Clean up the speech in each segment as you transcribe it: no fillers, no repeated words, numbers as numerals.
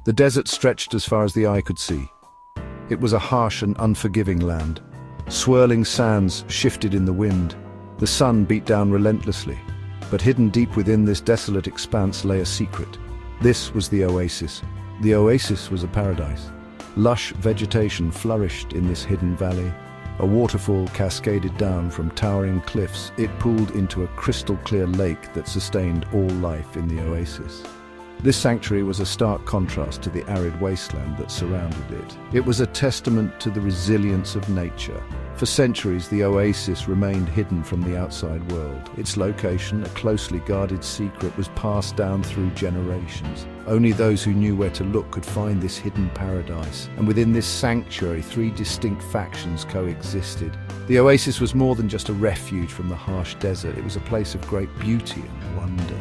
The desert stretched as far as the eye could see. It was a harsh and unforgiving land. Swirling sands shifted in the wind. The sun beat down relentlessly. But hidden deep within this desolate expanse lay a secret. This was the oasis. The oasis was a paradise. Lush vegetation flourished in this hidden valley. A waterfall cascaded down from towering cliffs. It pooled into a crystal-clear lake that sustained all life in the oasis. This sanctuary was a stark contrast to the arid wasteland that surrounded it. It was a testament to the resilience of nature. For centuries, the oasis remained hidden from the outside world. Its location, a closely guarded secret, was passed down through generations. Only those who knew where to look could find this hidden paradise. And within this sanctuary, three distinct factions coexisted. The oasis was more than just a refuge from the harsh desert. It was a place of great beauty and wonder.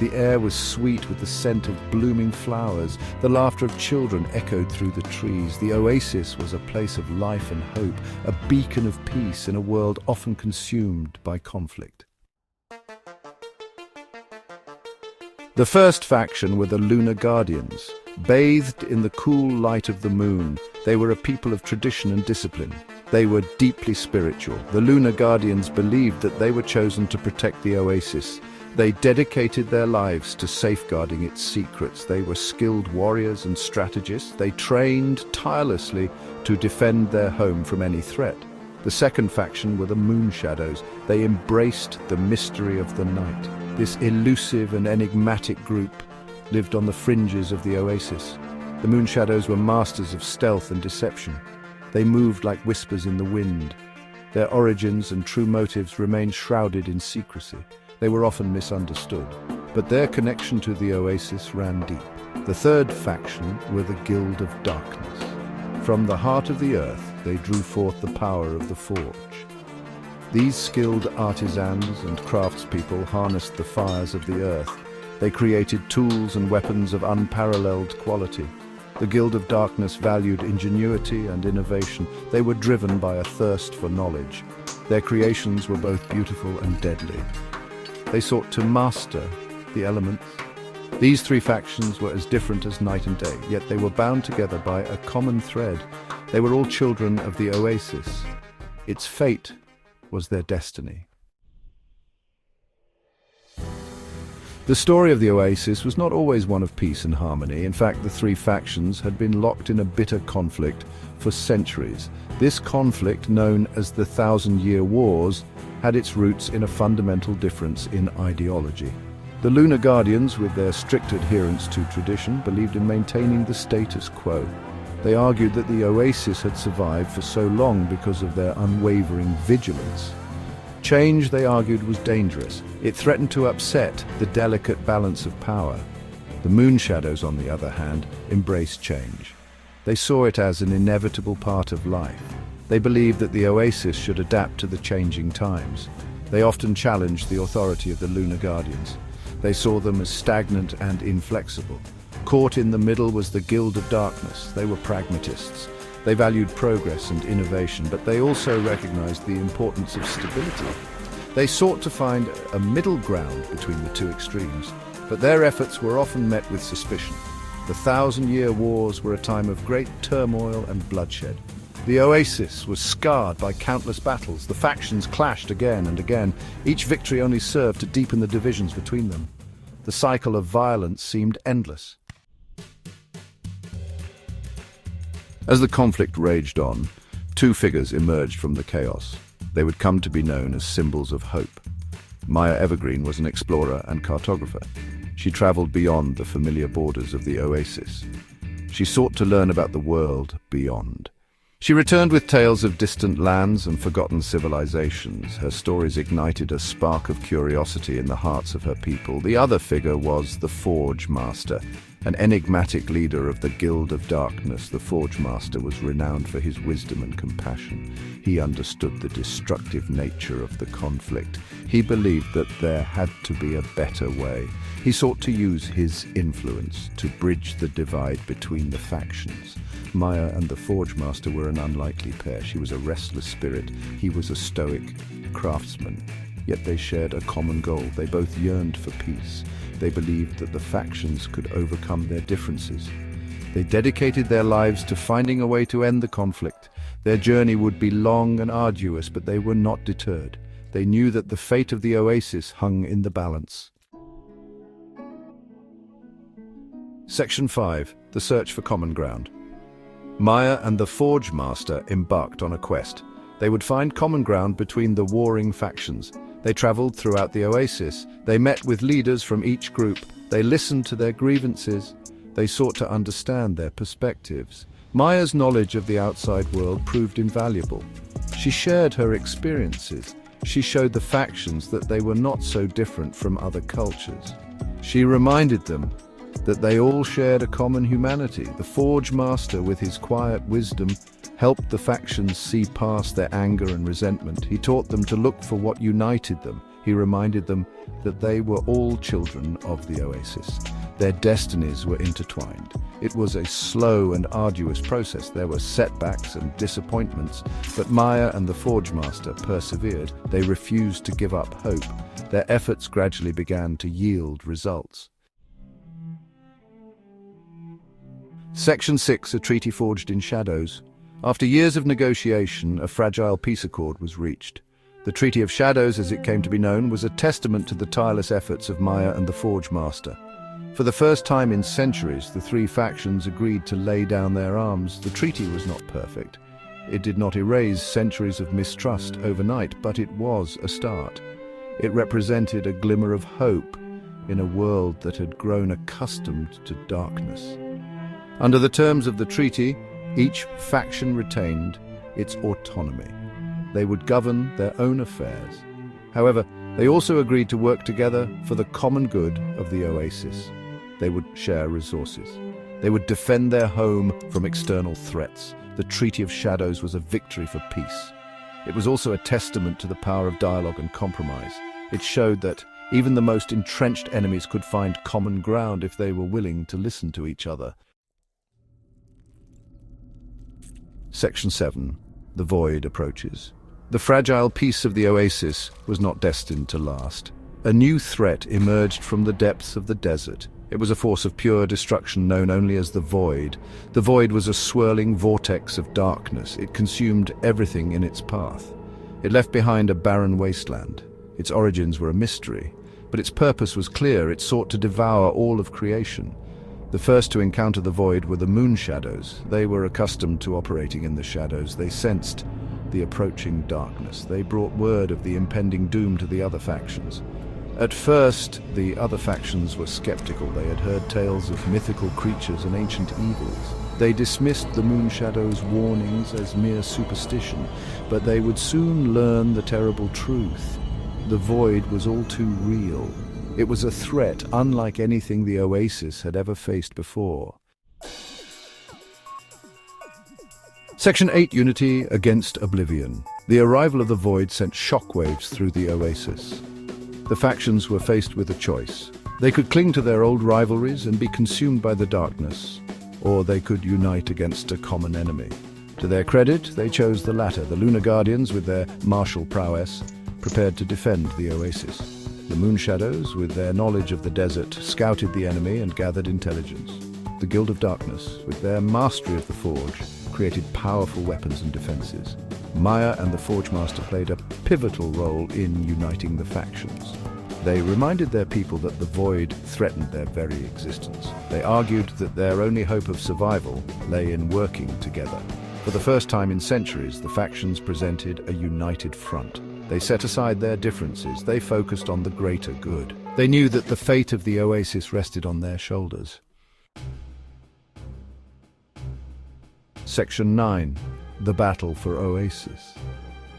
The air was sweet with the scent of blooming flowers. The laughter of children echoed through the trees. The oasis was a place of life and hope, a beacon of peace in a world often consumed by conflict. The first faction were the Lunar Guardians. Bathed in the cool light of the moon, they were a people of tradition and discipline. They were deeply spiritual. The Lunar Guardians believed that they were chosen to protect the oasis. They dedicated their lives to safeguarding its secrets. They were skilled warriors and strategists. They trained tirelessly to defend their home from any threat. The second faction were the Moon Shadows. They embraced the mystery of the night. This elusive and enigmatic group lived on the fringes of the oasis. The Moon Shadows were masters of stealth and deception. They moved like whispers in the wind. Their origins and true motives remained shrouded in secrecy. They were often misunderstood, but their connection to the oasis ran deep. The third faction were the Guild of Darkness. From the heart of the earth, they drew forth the power of the forge. These skilled artisans and craftspeople harnessed the fires of the earth. They created tools and weapons of unparalleled quality. The Guild of Darkness valued ingenuity and innovation. They were driven by a thirst for knowledge. Their creations were both beautiful and deadly. They sought to master the elements. These three factions were as different as night and day, yet they were bound together by a common thread. They were all children of the oasis. Its fate was their destiny. The story of the oasis was not always one of peace and harmony. In fact, the three factions had been locked in a bitter conflict for centuries. This conflict, known as the Thousand-Year Wars, had its roots in a fundamental difference in ideology. The Lunar Guardians, with their strict adherence to tradition, believed in maintaining the status quo. They argued that the oasis had survived for so long because of their unwavering vigilance. Change, they argued, was dangerous. It threatened to upset the delicate balance of power. The Moon Shadows, on the other hand, embraced change. They saw it as an inevitable part of life. They believed that the oasis should adapt to the changing times. They often challenged the authority of the Lunar Guardians. They saw them as stagnant and inflexible. Caught in the middle was the Guild of Darkness. They were pragmatists. They valued progress and innovation, but they also recognized the importance of stability. They sought to find a middle ground between the two extremes, but their efforts were often met with suspicion. The Thousand-Year Wars were a time of great turmoil and bloodshed. The oasis was scarred by countless battles. The factions clashed again and again. Each victory only served to deepen the divisions between them. The cycle of violence seemed endless. As the conflict raged on, two figures emerged from the chaos. They would come to be known as symbols of hope. Maya Evergreen was an explorer and cartographer. She traveled beyond the familiar borders of the oasis. She sought to learn about the world beyond. She returned with tales of distant lands and forgotten civilizations. Her stories ignited a spark of curiosity in the hearts of her people. The other figure was the Forge Master, an enigmatic leader of the Guild of Darkness. The Forge Master was renowned for his wisdom and compassion. He understood the destructive nature of the conflict. He believed that there had to be a better way. He sought to use his influence to bridge the divide between the factions. Maya and the Forge Master were an unlikely pair. She was a restless spirit. He was a stoic craftsman. Yet they shared a common goal. They both yearned for peace. They believed that the factions could overcome their differences. They dedicated their lives to finding a way to end the conflict. Their journey would be long and arduous, but they were not deterred. They knew that the fate of the Oasis hung in the balance. Section 5. The Search for Common Ground. Maya and the Forge Master embarked on a quest. They would find common ground between the warring factions. They traveled throughout the Oasis. They met with leaders from each group. They listened to their grievances. They sought to understand their perspectives. Maya's knowledge of the outside world proved invaluable. She shared her experiences. She showed the factions that they were not so different from other cultures. She reminded them that they all shared a common humanity. The Forge Master, with his quiet wisdom, helped the factions see past their anger and resentment. He taught them to look for what united them. He reminded them that they were all children of the Oasis. Their destinies were intertwined. It was a slow and arduous process. There were setbacks and disappointments, but Maya and the Forge Master persevered. They refused to give up hope. Their efforts gradually began to yield results. Section 6. A treaty forged in shadows. After years of negotiation, a fragile peace accord was reached. The Treaty of Shadows, as it came to be known, was a testament to the tireless efforts of Maya and the Forge Master. For the first time in centuries, the three factions agreed to lay down their arms. The treaty was not perfect. It did not erase centuries of mistrust overnight, but it was a start. It represented a glimmer of hope in a world that had grown accustomed to darkness. Under the terms of the treaty, each faction retained its autonomy. They would govern their own affairs. However, they also agreed to work together for the common good of the Oasis. They would share resources. They would defend their home from external threats. The Treaty of Shadows was a victory for peace. It was also a testament to the power of dialogue and compromise. It showed that even the most entrenched enemies could find common ground if they were willing to listen to each other. Section 7. The Void approaches. The fragile peace of the Oasis was not destined to last. A new threat emerged from the depths of the desert. It was a force of pure destruction known only as the Void. The Void was a swirling vortex of darkness. It consumed everything in its path. It left behind a barren wasteland. Its origins were a mystery, but its purpose was clear. It sought to devour all of creation. The first to encounter the Void were the Moon Shadows. They were accustomed to operating in the shadows. They sensed the approaching darkness. They brought word of the impending doom to the other factions. At first, the other factions were skeptical. They had heard tales of mythical creatures and ancient evils. They dismissed the Moon Shadows' warnings as mere superstition, but they would soon learn the terrible truth. The Void was all too real. It was a threat unlike anything the Oasis had ever faced before. Section 8. Unity against Oblivion. The arrival of the Void sent shockwaves through the Oasis. The factions were faced with a choice. They could cling to their old rivalries and be consumed by the darkness, or they could unite against a common enemy. To their credit, they chose the latter. The Lunar Guardians, with their martial prowess, prepared to defend the Oasis. The Moon Shadows, with their knowledge of the desert, scouted the enemy and gathered intelligence. The Guild of Darkness, with their mastery of the Forge, created powerful weapons and defenses. Maya and the Forge Master played a pivotal role in uniting the factions. They reminded their people that the Void threatened their very existence. They argued that their only hope of survival lay in working together. For the first time in centuries, the factions presented a united front. They set aside their differences. They focused on the greater good. They knew that the fate of the Oasis rested on their shoulders. Section 9. The Battle for Oasis.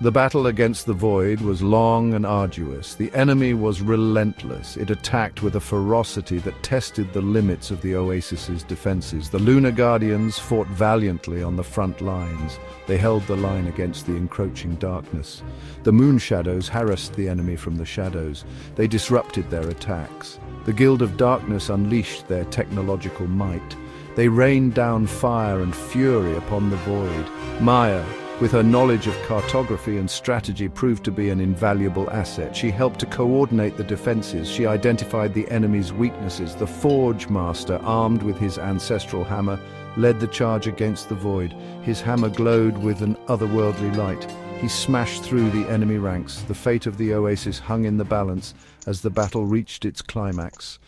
The battle against the Void was long and arduous. The enemy was relentless. It attacked with a ferocity that tested the limits of the Oasis's defenses. The Lunar Guardians fought valiantly on the front lines. They held the line against the encroaching darkness. The Moon Shadows harassed the enemy from the shadows. They disrupted their attacks. The Guild of Darkness unleashed their technological might. They rained down fire and fury upon the Void. Maya, with her knowledge of cartography and strategy proved to be an invaluable asset. She helped to coordinate the defenses. She identified the enemy's weaknesses. The Forge Master, armed with his ancestral hammer, led the charge against the Void. His hammer glowed with an otherworldly light. He smashed through the enemy ranks. The fate of the Oasis hung in the balance as the battle reached its climax.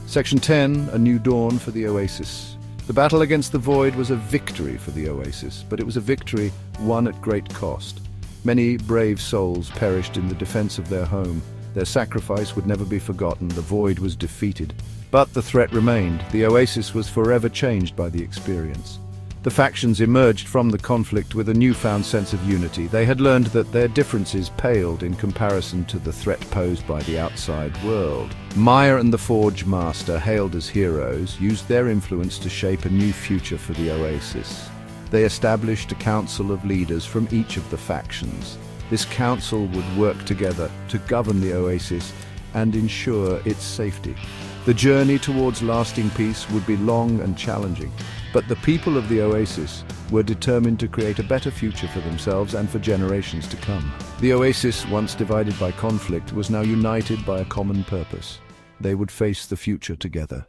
Section 10, A New Dawn for the Oasis. The battle against the Void was a victory for the Oasis, but it was a victory won at great cost. Many brave souls perished in the defense of their home. Their sacrifice would never be forgotten. The Void was defeated. But the threat remained. The Oasis was forever changed by the experience. The factions emerged from the conflict with a newfound sense of unity. They had learned that their differences paled in comparison to the threat posed by the outside world. Maya and the Forge Master, hailed as heroes, used their influence to shape a new future for the Oasis. They established a council of leaders from each of the factions. This council would work together to govern the Oasis and ensure its safety. The journey towards lasting peace would be long and challenging, but the people of the Oasis were determined to create a better future for themselves and for generations to come. The Oasis, once divided by conflict, was now united by a common purpose. They would face the future together.